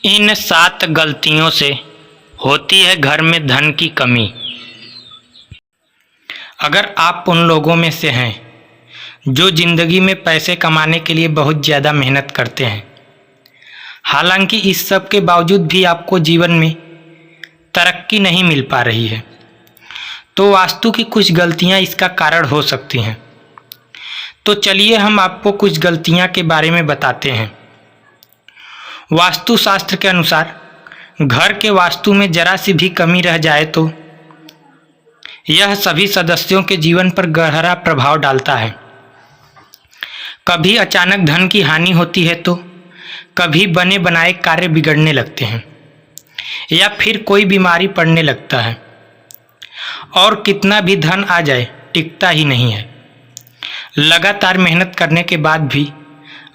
इन 7 गलतियों से होती है घर में धन की कमी। अगर आप उन लोगों में से हैं जो ज़िंदगी में पैसे कमाने के लिए बहुत ज़्यादा मेहनत करते हैं, हालांकि इस सब के बावजूद भी आपको जीवन में तरक्की नहीं मिल पा रही है, तो वास्तु की कुछ गलतियां इसका कारण हो सकती हैं। तो चलिए हम आपको कुछ गलतियां के बारे में बताते हैं। वास्तुशास्त्र के अनुसार घर के वास्तु में जरा सी भी कमी रह जाए तो यह सभी सदस्यों के जीवन पर गहरा प्रभाव डालता है। कभी अचानक धन की हानि होती है तो कभी बने बनाए कार्य बिगड़ने लगते हैं या फिर कोई बीमारी पड़ने लगता है, और कितना भी धन आ जाए टिकता ही नहीं है। लगातार मेहनत करने के बाद भी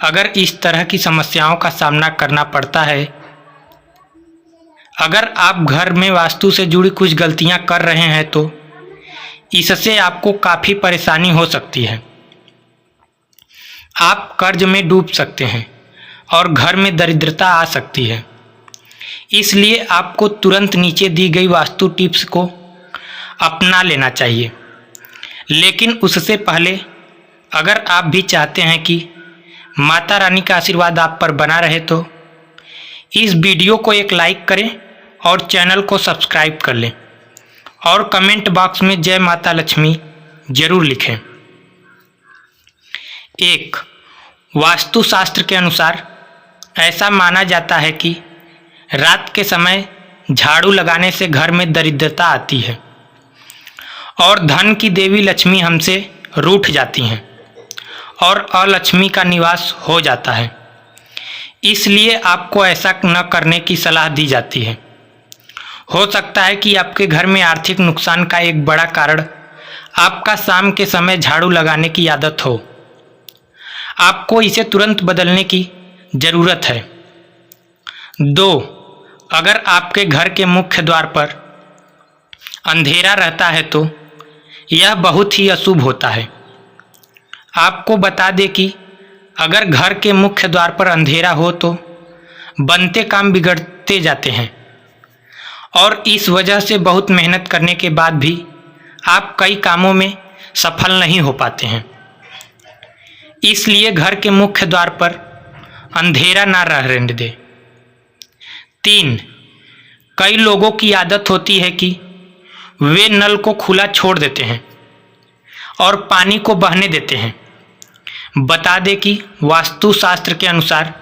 अगर इस तरह की समस्याओं का सामना करना पड़ता है, अगर आप घर में वास्तु से जुड़ी कुछ गलतियां कर रहे हैं तो इससे आपको काफ़ी परेशानी हो सकती है। आप कर्ज में डूब सकते हैं और घर में दरिद्रता आ सकती है। इसलिए आपको तुरंत नीचे दी गई वास्तु टिप्स को अपना लेना चाहिए। लेकिन उससे पहले अगर आप भी चाहते हैं कि माता रानी का आशीर्वाद आप पर बना रहे तो इस वीडियो को एक लाइक करें और चैनल को सब्सक्राइब कर लें और कमेंट बॉक्स में जय माता लक्ष्मी जरूर लिखें। 1. वास्तुशास्त्र के अनुसार ऐसा माना जाता है कि रात के समय झाड़ू लगाने से घर में दरिद्रता आती है और धन की देवी लक्ष्मी हमसे रूठ जाती हैं और अलक्ष्मी का निवास हो जाता है। इसलिए आपको ऐसा न करने की सलाह दी जाती है। हो सकता है कि आपके घर में आर्थिक नुकसान का एक बड़ा कारण आपका शाम के समय झाड़ू लगाने की आदत हो। आपको इसे तुरंत बदलने की ज़रूरत है। 2. अगर आपके घर के मुख्य द्वार पर अंधेरा रहता है तो यह बहुत ही अशुभ होता है। आपको बता दें कि अगर घर के मुख्य द्वार पर अंधेरा हो तो बनते काम बिगड़ते जाते हैं और इस वजह से बहुत मेहनत करने के बाद भी आप कई कामों में सफल नहीं हो पाते हैं। इसलिए घर के मुख्य द्वार पर अंधेरा ना रहने दें। 3. कई लोगों की आदत होती है कि वे नल को खुला छोड़ देते हैं और पानी को बहने देते हैं। बता दें कि वास्तुशास्त्र के अनुसार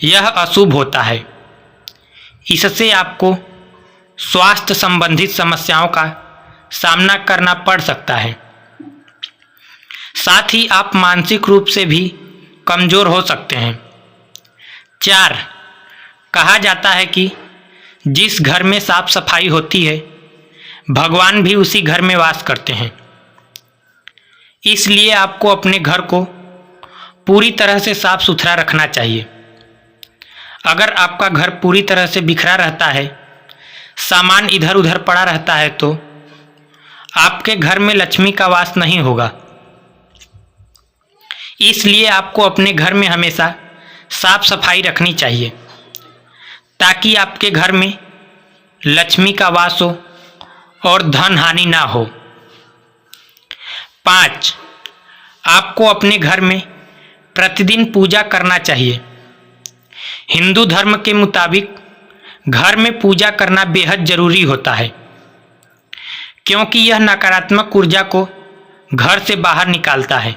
यह अशुभ होता है। इससे आपको स्वास्थ्य संबंधित समस्याओं का सामना करना पड़ सकता है। साथ ही आप मानसिक रूप से भी कमज़ोर हो सकते हैं। 4. कहा जाता है कि जिस घर में साफ सफाई होती है भगवान भी उसी घर में वास करते हैं। इसलिए आपको अपने घर को पूरी तरह से साफ सुथरा रखना चाहिए। अगर आपका घर पूरी तरह से बिखरा रहता है, सामान इधर उधर पड़ा रहता है तो आपके घर में लक्ष्मी का वास नहीं होगा। इसलिए आपको अपने घर में हमेशा साफ सफाई रखनी चाहिए ताकि आपके घर में लक्ष्मी का वास हो और धन हानि ना हो। 5. आपको अपने घर में प्रतिदिन पूजा करना चाहिए। हिंदू धर्म के मुताबिक घर में पूजा करना बेहद ज़रूरी होता है क्योंकि यह नकारात्मक ऊर्जा को घर से बाहर निकालता है।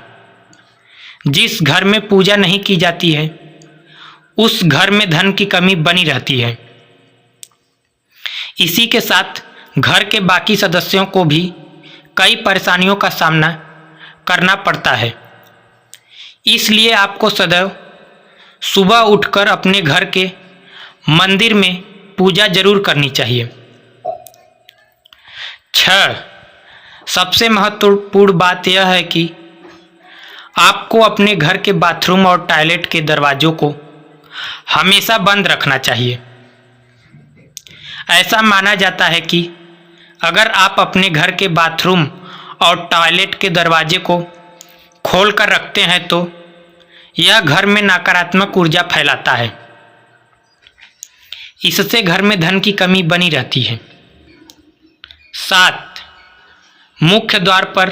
जिस घर में पूजा नहीं की जाती है उस घर में धन की कमी बनी रहती है। इसी के साथ घर के बाकी सदस्यों को भी कई परेशानियों का सामना करना पड़ता है। इसलिए आपको सदैव सुबह उठकर अपने घर के मंदिर में पूजा जरूर करनी चाहिए। 6. सबसे महत्वपूर्ण बात यह है कि आपको अपने घर के बाथरूम और टॉयलेट के दरवाजों को हमेशा बंद रखना चाहिए। ऐसा माना जाता है कि अगर आप अपने घर के बाथरूम और टॉयलेट के दरवाजे को खोल कर रखते हैं तो यह घर में नकारात्मक ऊर्जा फैलाता है। इससे घर में धन की कमी बनी रहती है। 7. मुख्य द्वार पर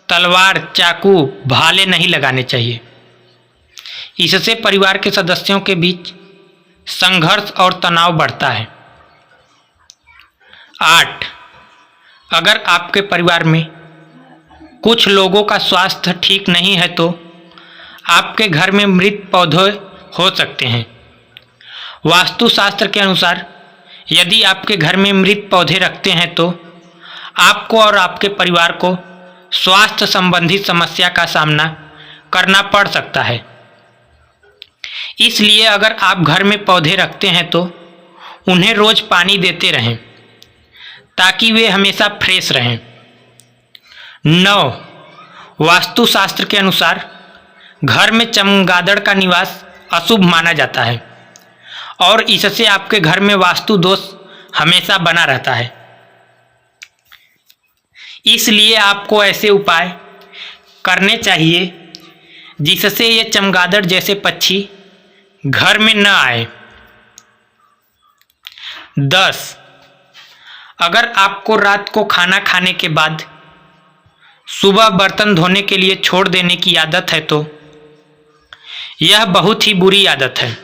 तलवार, चाकू, भाले नहीं लगाने चाहिए। इससे परिवार के सदस्यों के बीच संघर्ष और तनाव बढ़ता है। 8. अगर आपके परिवार में कुछ लोगों का स्वास्थ्य ठीक नहीं है तो आपके घर में मृत पौधे हो सकते हैं। वास्तुशास्त्र के अनुसार यदि आपके घर में मृत पौधे रखते हैं तो आपको और आपके परिवार को स्वास्थ्य संबंधी समस्या का सामना करना पड़ सकता है। इसलिए अगर आप घर में पौधे रखते हैं तो उन्हें रोज पानी देते रहें ताकि वे हमेशा फ्रेश रहें। 9. वास्तुशास्त्र के अनुसार घर में चमगादड़ का निवास अशुभ माना जाता है और इससे आपके घर में वास्तु दोष हमेशा बना रहता है। इसलिए आपको ऐसे उपाय करने चाहिए जिससे ये चमगादड़ जैसे पक्षी घर में न आए। 10. अगर आपको रात को खाना खाने के बाद सुबह बर्तन धोने के लिए छोड़ देने की आदत है तो यह बहुत ही बुरी आदत है।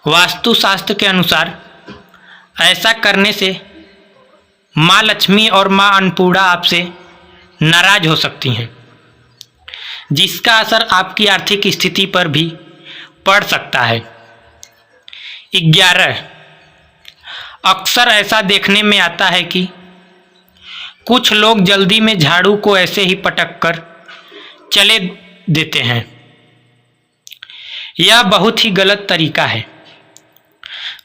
वास्तुशास्त्र के अनुसार ऐसा करने से माँ लक्ष्मी और माँ अन्नपूर्णा आपसे नाराज हो सकती हैं, जिसका असर आपकी आर्थिक स्थिति पर भी पड़ सकता है। 11. अक्सर ऐसा देखने में आता है कि कुछ लोग जल्दी में झाड़ू को ऐसे ही पटक कर चले देते हैं। यह बहुत ही गलत तरीका है।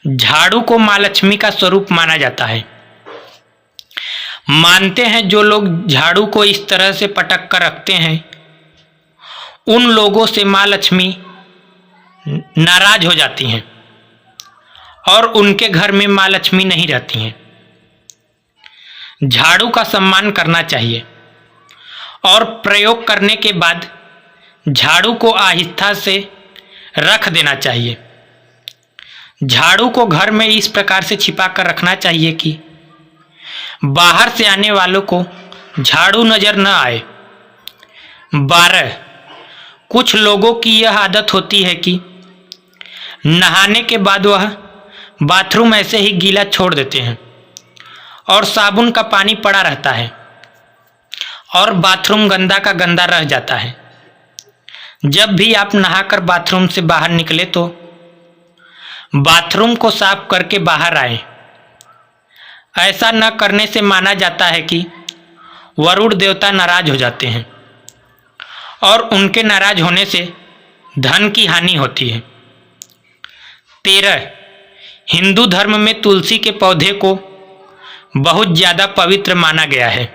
झाड़ू को माँ लक्ष्मी का स्वरूप माना जाता है। मानते हैं जो लोग झाड़ू को इस तरह से पटक कर रखते हैं उन लोगों से माँ लक्ष्मी नाराज हो जाती हैं और उनके घर में माँ लक्ष्मी नहीं रहती हैं। झाड़ू का सम्मान करना चाहिए और प्रयोग करने के बाद झाड़ू को आहिस्ता से रख देना चाहिए। झाड़ू को घर में इस प्रकार से छिपा कर रखना चाहिए कि बाहर से आने वालों को झाड़ू नजर न आए। 12. कुछ लोगों की यह आदत होती है कि नहाने के बाद वह बाथरूम ऐसे ही गीला छोड़ देते हैं और साबुन का पानी पड़ा रहता है और बाथरूम गंदा का गंदा रह जाता है। जब भी आप नहाकर बाथरूम से बाहर निकले तो बाथरूम को साफ करके बाहर आए। ऐसा न करने से माना जाता है कि वरुण देवता नाराज हो जाते हैं और उनके नाराज होने से धन की हानि होती है। 13. हिंदू धर्म में तुलसी के पौधे को बहुत ज़्यादा पवित्र माना गया है,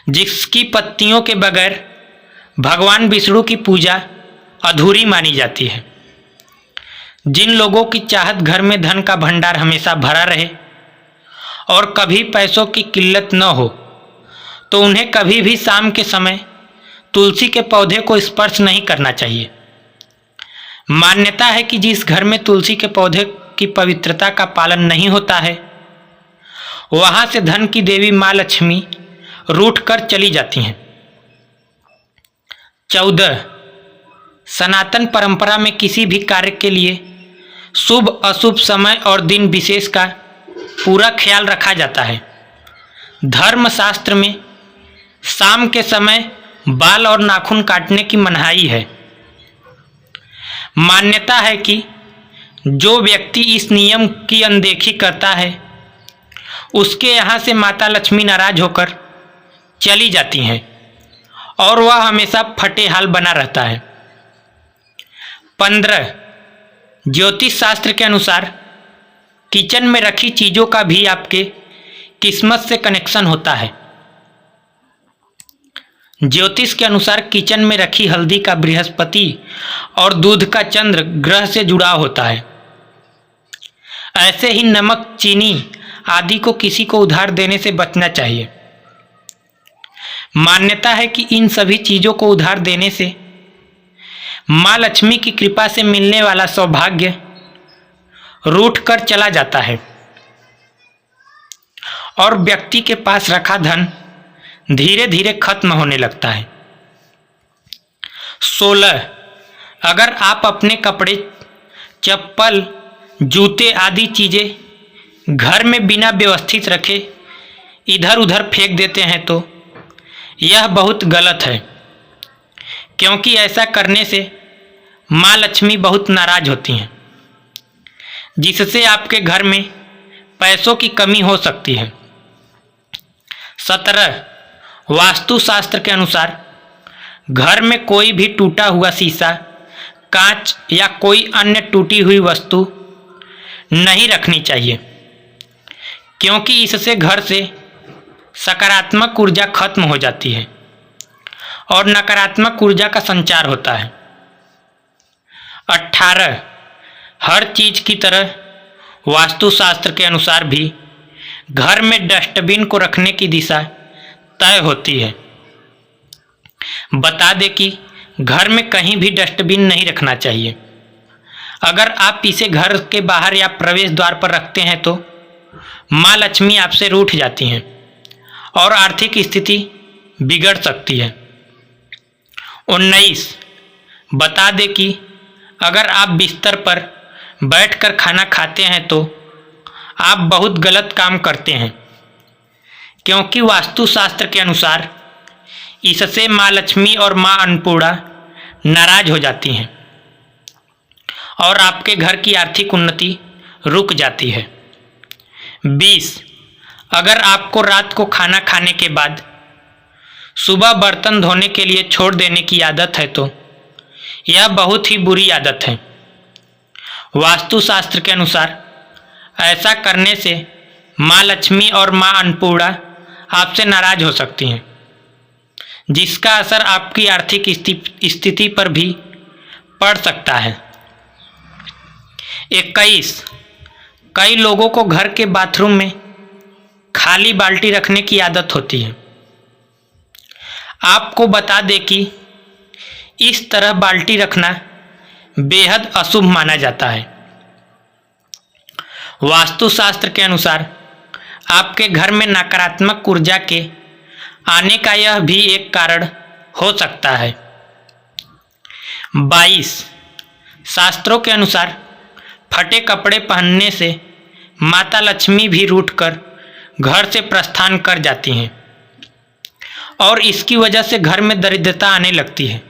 जिसकी पत्तियों के बगैर भगवान विष्णु की पूजा अधूरी मानी जाती है। जिन लोगों की चाहत घर में धन का भंडार हमेशा भरा रहे और कभी पैसों की किल्लत न हो तो उन्हें कभी भी शाम के समय तुलसी के पौधे को स्पर्श नहीं करना चाहिए। मान्यता है कि जिस घर में तुलसी के पौधे की पवित्रता का पालन नहीं होता है वहां से धन की देवी माँ लक्ष्मी रूठ कर चली जाती हैं। 14. सनातन परंपरा में किसी भी कार्य के लिए शुभ अशुभ समय और दिन विशेष का पूरा ख्याल रखा जाता है। धर्मशास्त्र में शाम के समय बाल और नाखून काटने की मनाही है। मान्यता है कि जो व्यक्ति इस नियम की अनदेखी करता है उसके यहाँ से माता लक्ष्मी नाराज होकर चली जाती हैं और वह हमेशा फटे हाल बना रहता है। 15. ज्योतिष शास्त्र के अनुसार किचन में रखी चीज़ों का भी आपके किस्मत से कनेक्शन होता है। ज्योतिष के अनुसार किचन में रखी हल्दी का बृहस्पति और दूध का चंद्र ग्रह से जुड़ाव होता है। ऐसे ही नमक, चीनी आदि को किसी को उधार देने से बचना चाहिए। मान्यता है कि इन सभी चीज़ों को उधार देने से माँ लक्ष्मी की कृपा से मिलने वाला सौभाग्य रूठ कर चला जाता है और व्यक्ति के पास रखा धन धीरे धीरे खत्म होने लगता है। 16. अगर आप अपने कपड़े, चप्पल, जूते आदि चीज़ें घर में बिना व्यवस्थित रखे इधर उधर फेंक देते हैं तो यह बहुत गलत है, क्योंकि ऐसा करने से माँ लक्ष्मी बहुत नाराज होती हैं, जिससे आपके घर में पैसों की कमी हो सकती है। 17. वास्तुशास्त्र के अनुसार घर में कोई भी टूटा हुआ शीशा, कांच या कोई अन्य टूटी हुई वस्तु नहीं रखनी चाहिए, क्योंकि इससे घर से सकारात्मक ऊर्जा खत्म हो जाती है और नकारात्मक ऊर्जा का संचार होता है। 18. हर चीज की तरह वास्तुशास्त्र के अनुसार भी घर में डस्टबिन को रखने की दिशा तय होती है। बता दें कि घर में कहीं भी डस्टबिन नहीं रखना चाहिए। अगर आप इसे घर के बाहर या प्रवेश द्वार पर रखते हैं तो माँ लक्ष्मी आपसे रूठ जाती हैं और आर्थिक स्थिति बिगड़ सकती है। 19. बता दें कि अगर आप बिस्तर पर बैठकर खाना खाते हैं तो आप बहुत गलत काम करते हैं, क्योंकि वास्तुशास्त्र के अनुसार इससे माँ लक्ष्मी और माँ अन्नपूर्णा नाराज हो जाती हैं और आपके घर की आर्थिक उन्नति रुक जाती है। 20. अगर आपको रात को खाना खाने के बाद सुबह बर्तन धोने के लिए छोड़ देने की आदत है तो यह बहुत ही बुरी आदत है। वास्तुशास्त्र के अनुसार ऐसा करने से माँ लक्ष्मी और माँ अन्नपूर्णा आपसे नाराज हो सकती हैं, जिसका असर आपकी आर्थिक स्थिति पर भी पड़ सकता है। 21. कई लोगों को घर के बाथरूम में खाली बाल्टी रखने की आदत होती है। आपको बता दें कि इस तरह बाल्टी रखना बेहद अशुभ माना जाता है। वास्तुशास्त्र के अनुसार आपके घर में नकारात्मक ऊर्जा के आने का यह भी एक कारण हो सकता है। 22. शास्त्रों के अनुसार फटे कपड़े पहनने से माता लक्ष्मी भी रूठकर घर से प्रस्थान कर जाती हैं और इसकी वजह से घर में दरिद्रता आने लगती है।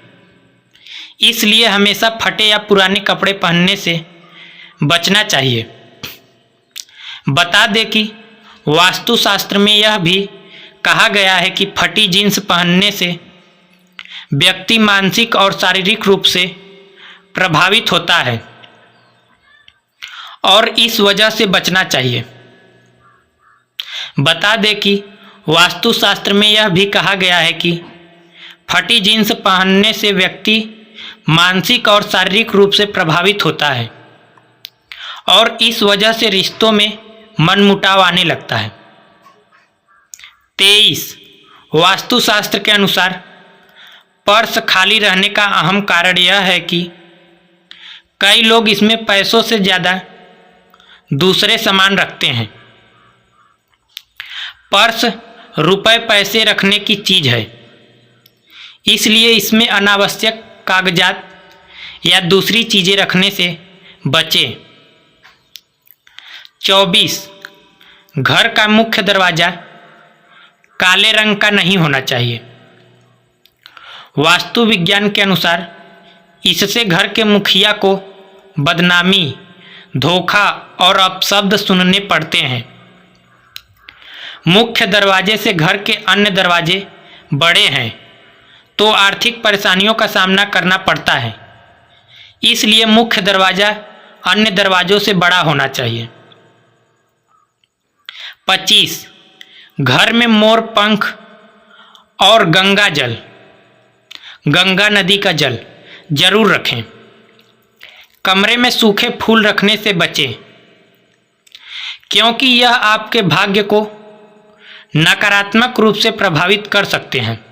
इसलिए हमेशा फटे या पुराने कपड़े पहनने से बचना चाहिए। बता दें कि वास्तुशास्त्र में यह भी कहा गया है कि फटी जीन्स पहनने से व्यक्ति मानसिक और शारीरिक रूप से प्रभावित होता है और इस वजह से बचना चाहिए। बता दें कि वास्तुशास्त्र में यह भी कहा गया है कि फटी जीन्स पहनने से व्यक्ति मानसिक और शारीरिक रूप से प्रभावित होता है और इस वजह से रिश्तों में मनमुटाव आने लगता है। 23. वास्तुशास्त्र के अनुसार पर्स खाली रहने का अहम कारण यह है कि कई लोग इसमें पैसों से ज़्यादा दूसरे सामान रखते हैं। पर्स रुपए पैसे रखने की चीज़ है, इसलिए इसमें अनावश्यक कागजात या दूसरी चीज़ें रखने से बचें। 24. घर का मुख्य दरवाज़ा काले रंग का नहीं होना चाहिए। वास्तु विज्ञान के अनुसार इससे घर के मुखिया को बदनामी, धोखा और अपशब्द सुनने पड़ते हैं। मुख्य दरवाजे से घर के अन्य दरवाजे बड़े हैं तो आर्थिक परेशानियों का सामना करना पड़ता है, इसलिए मुख्य दरवाज़ा अन्य दरवाजों से बड़ा होना चाहिए। 25. घर में मोर पंख और गंगा नदी का जल जरूर रखें। कमरे में सूखे फूल रखने से बचें, क्योंकि यह आपके भाग्य को नकारात्मक रूप से प्रभावित कर सकते हैं।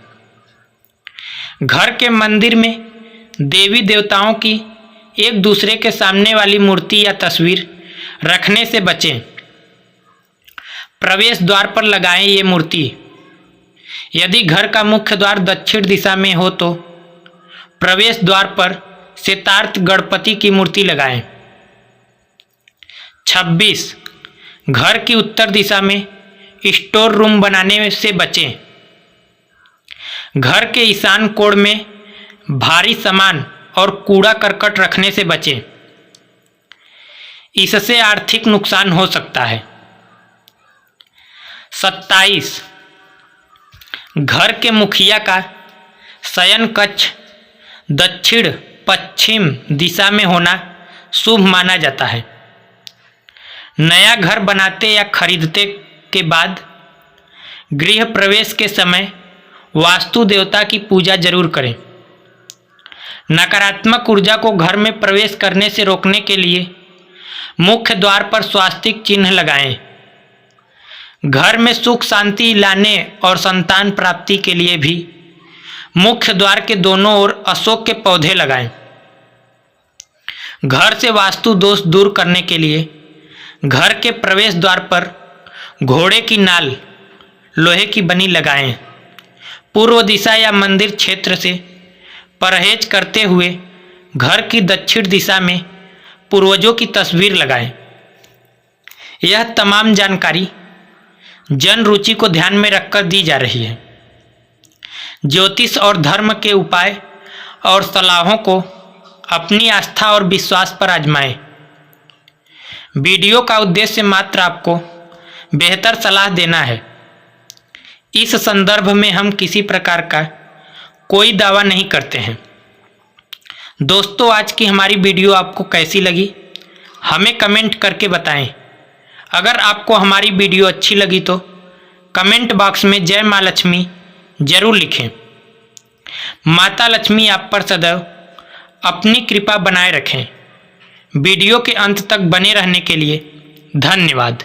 घर के मंदिर में देवी देवताओं की एक दूसरे के सामने वाली मूर्ति या तस्वीर रखने से बचें। प्रवेश द्वार पर लगाएं ये मूर्ति। यदि घर का मुख्य द्वार दक्षिण दिशा में हो तो प्रवेश द्वार पर सिद्धार्थ गणपति की मूर्ति लगाएं। 26. घर की उत्तर दिशा में स्टोर रूम बनाने से बचें। घर के ईशान कोण में भारी सामान और कूड़ा करकट रखने से बचें। इससे आर्थिक नुकसान हो सकता है। 27. घर के मुखिया का शयन कक्ष दक्षिण पश्चिम दिशा में होना शुभ माना जाता है। नया घर बनाते या खरीदते के बाद गृह प्रवेश के समय वास्तु देवता की पूजा जरूर करें। नकारात्मक ऊर्जा को घर में प्रवेश करने से रोकने के लिए मुख्य द्वार पर स्वास्तिक चिन्ह लगाएं। घर में सुख शांति लाने और संतान प्राप्ति के लिए भी मुख्य द्वार के दोनों ओर अशोक के पौधे लगाएं। घर से वास्तु दोष दूर करने के लिए घर के प्रवेश द्वार पर घोड़े की नाल लोहे की बनी लगाएं। पूर्व दिशा या मंदिर क्षेत्र से परहेज करते हुए घर की दक्षिण दिशा में पूर्वजों की तस्वीर लगाएं। यह तमाम जानकारी जन रुचि को ध्यान में रखकर दी जा रही है। ज्योतिष और धर्म के उपाय और सलाहों को अपनी आस्था और विश्वास पर आजमाएं। वीडियो का उद्देश्य मात्र आपको बेहतर सलाह देना है। इस संदर्भ में हम किसी प्रकार का कोई दावा नहीं करते हैं। दोस्तों, आज की हमारी वीडियो आपको कैसी लगी हमें कमेंट करके बताएं। अगर आपको हमारी वीडियो अच्छी लगी तो कमेंट बॉक्स में जय माँ लक्ष्मी जरूर लिखें। माता लक्ष्मी आप पर सदैव अपनी कृपा बनाए रखें। वीडियो के अंत तक बने रहने के लिए धन्यवाद।